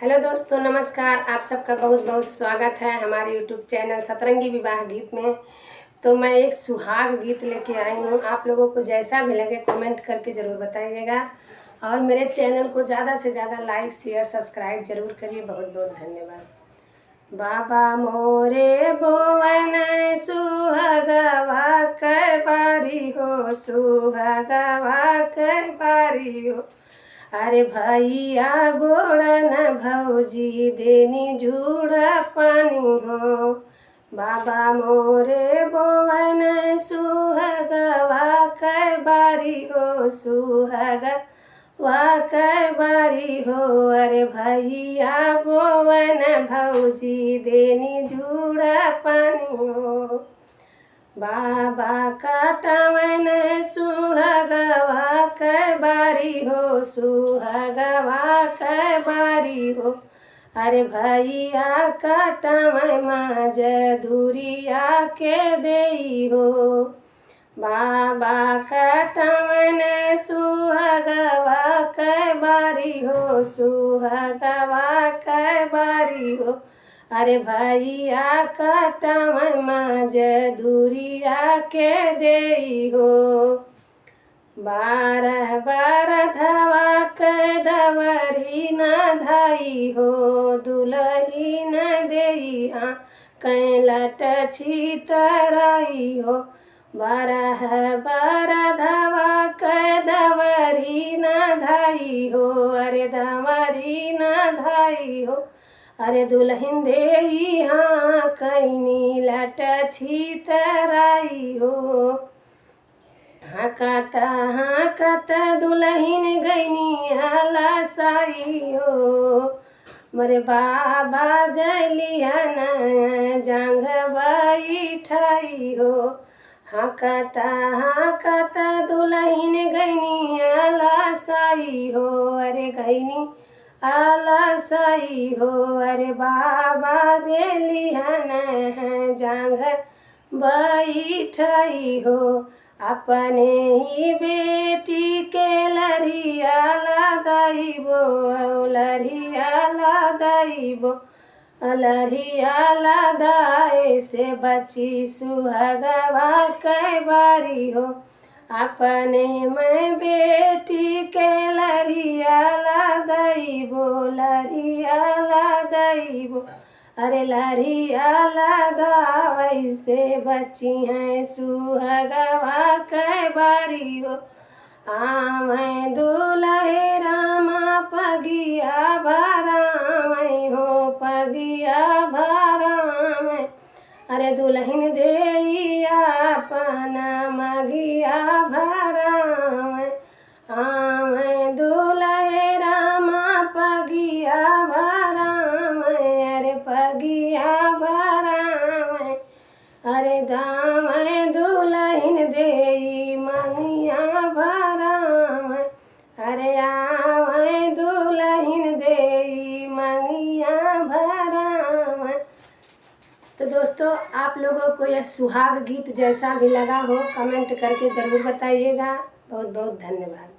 Hello दोस्तों, नमस्कार। आप सबका बहुत बहुत स्वागत है हमारे यूट्यूब चैनल सतरंगी विवाह गीत में। तो मैं एक सुहाग गीत लेके आई हूँ। आप लोगों को जैसा भी लगे कमेंट करके ज़रूर बताइएगा और मेरे चैनल को ज़्यादा से ज़्यादा लाइक शेयर सब्सक्राइब जरूर करिए। बहुत बहुत धन्यवाद। बाबा मोरे बोवन सुहागवा कै बारी हो, सुहागवा कै बारी हो। अरे भैया गोड़न भौजी देनी झूड़ा पानी हो। बाबा मोरे बोवन सुहागवा कै बारी हो, सुहागवा कै बारी हो। अरे भैया बोवन भौजी देनी झूड़ा पानी हो। बाबा काटवन सुहागवा कै बारी हो, सुहागवा कै बारी हो। अरे भैया काटवन मजदूरिया के देई हो। बाबा काटवन सुहागवा कै बारी हो, सुहागवा कै बारी हो। अरे भैया काटवन मजदूरिया के देई हो। बारह बरधवा कै दवरी न धाई हो, दुलही न देई कै लट छितराई हो। बारह बरधवा कै दवरी न धाई हो, अरे दवरी न धाई हो। अरे दुल्हन देई कैनी लट छितराई हो। हाकत दुल्हन गैनी हलसाई हो। मरे बाबा जलियन जांघ बैठाई हो। हाकत दुल्हन गैनी हलसाई हो, अरे गैनी आलसाई हो। अरे बाबा जेलिहन जांघ बैठाई हो। अपने ही बेटी के लरिया लादाइबो, लरिया लादाइबो, लरिया लादाए से बची सुहागवा कै बारी हो। अपने मैं बेटी के लरिया लादाइबो, लरिया लादाइबो, अरे लरिया लादावै से बची हैं सुहागवा कै बारी हो। मैं दुल्हे रामा पगिया भरामै हो, पगिया भरामै। अरे दुल्हन देई अपन मगिया भरामै। मैं दुल्हे रामा पगिया भरामै, अरे पगिया भरामै। अरे दामै दुल्हन देई मगिया भरामै, अरे आमै दुल्हन देई मगिया भरामै। तो दोस्तों, आप लोगों को यह सुहाग गीत जैसा भी लगा हो कमेंट करके ज़रूर बताइएगा। बहुत बहुत धन्यवाद।